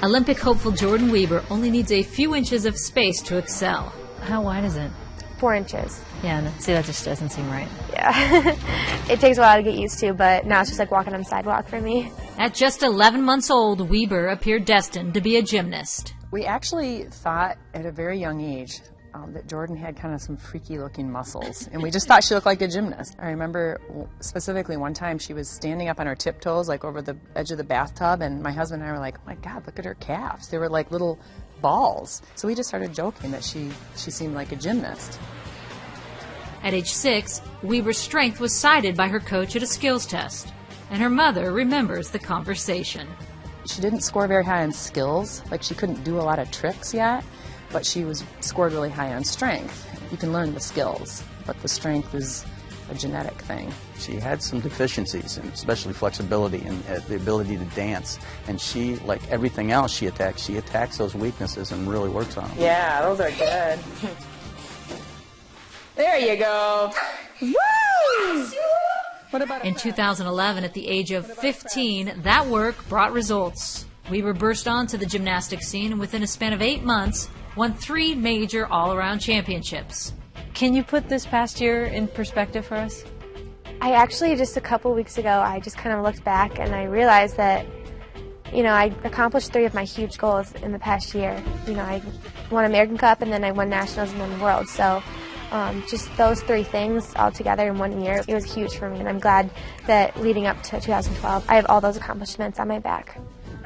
Olympic hopeful Jordyn Wieber only needs a few inches of space to excel. How wide is it? 4 inches. Yeah, no, see, that just doesn't seem right. Yeah. It takes a while to get used to, but now it's just like walking on the sidewalk for me. At just 11 months old, Wieber appeared destined to be a gymnast. We actually thought at a very young age that Jordyn had kind of some freaky looking muscles, and we just thought she looked like a gymnast. I remember specifically one time she was standing up on her tiptoes like over the edge of the bathtub, and my husband and I were like, oh my God, look at her calves. They were like little balls. So we just started joking that she seemed like a gymnast. At age 6, Wieber's strength was cited by her coach at a skills test, and her mother remembers the conversation. She didn't score very high on skills, like she couldn't do a lot of tricks yet, but she scored really high on strength. You can learn the skills, but the strength is a genetic thing. She had some deficiencies, and especially flexibility and the ability to dance. And she, like everything else she attacks those weaknesses and really works on them. Yeah, those are good. There you go. Woo! What about in 2011, at the age of 15, that work brought results. Wieber burst onto the gymnastics scene and within a span of 8 months, won 3 major all-around championships. Can you put this past year in perspective for us? I actually, just a couple weeks ago, I just kind of looked back and I realized that, you know, I accomplished 3 of my huge goals in the past year. You know, I won American Cup and then I won Nationals and then Worlds. So just those 3 things all together in 1 year, it was huge for me. And I'm glad that leading up to 2012, I have all those accomplishments on my back.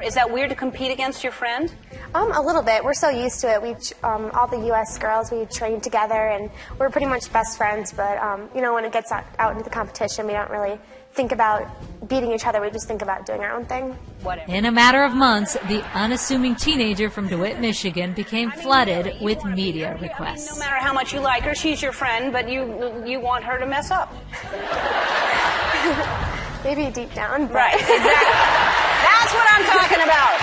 Is that weird to compete against your friend? A little bit. We're so used to it. We, all the U.S. girls, we train together, and we're pretty much best friends. But you know, when it gets out into the competition, we don't really think about beating each other. We just think about doing our own thing. Whatever. In a matter of months, the unassuming teenager from DeWitt, Michigan, became flooded with media requests. No matter how much you like her, she's your friend, but you want her to mess up. Maybe deep down. But. Right. Exactly. That's what I'm talking about.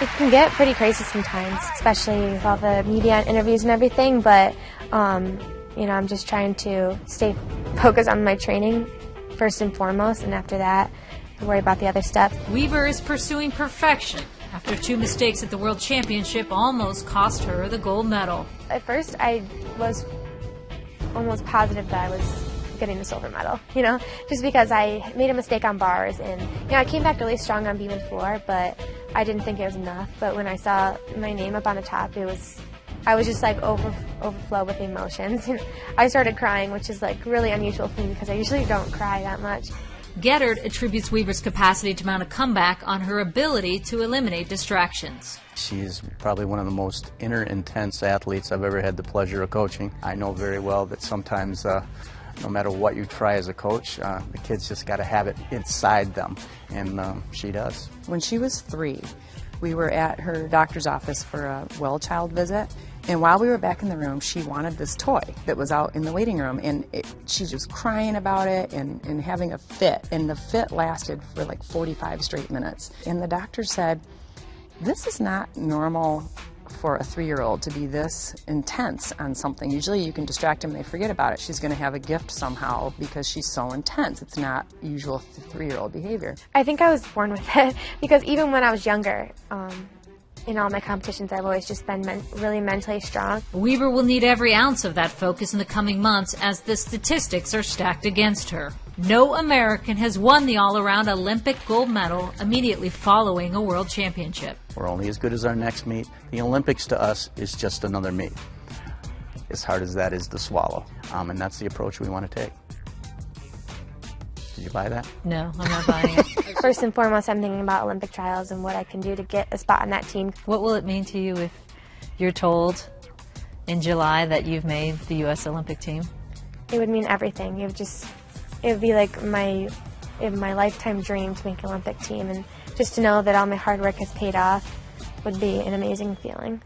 It can get pretty crazy sometimes, especially with all the media and interviews and everything, but you know, I'm just trying to stay focused on my training first and foremost, and after that, worry about the other stuff. Wieber is pursuing perfection after 2 mistakes at the World Championship almost cost her the gold medal. At first, I was almost positive that I was getting the silver medal, you know, just because I made a mistake on bars, and you know, I came back really strong on beam and floor, but I didn't think it was enough. But when I saw my name up on the top, I was just like overflow with emotions. And I started crying, which is like really unusual for me because I usually don't cry that much. Geddard attributes Wieber's capacity to mount a comeback on her ability to eliminate distractions. She's probably one of the most inner intense athletes I've ever had the pleasure of coaching. I know very well that sometimes no matter what you try as a coach, the kids just got to have it inside them, and she does. When she was 3, we were at her doctor's office for a well child visit, and while we were back in the room, she wanted this toy that was out in the waiting room, and she was crying about it and having a fit, and the fit lasted for like 45 straight minutes. And the doctor said, this is not normal for a 3-year-old to be this intense on something. Usually you can distract them and they forget about it. She's going to have a gift somehow because she's so intense. It's not usual 3-year-old behavior. I think I was born with it because even when I was younger, in all my competitions, I've always just been really mentally strong. Wieber will need every ounce of that focus in the coming months as the statistics are stacked against her. No American has won the all-around Olympic gold medal immediately following a world championship. We're only as good as our next meet. The Olympics to us is just another meet, as hard as that is to swallow. And that's the approach we want to take. Did you buy that? No, I'm not buying it. First and foremost, I'm thinking about Olympic trials and what I can do to get a spot on that team. What will it mean to you if you're told in July that you've made the U.S. Olympic team? It would mean everything. It would be like my lifetime dream to make an Olympic team, and just to know that all my hard work has paid off would be an amazing feeling.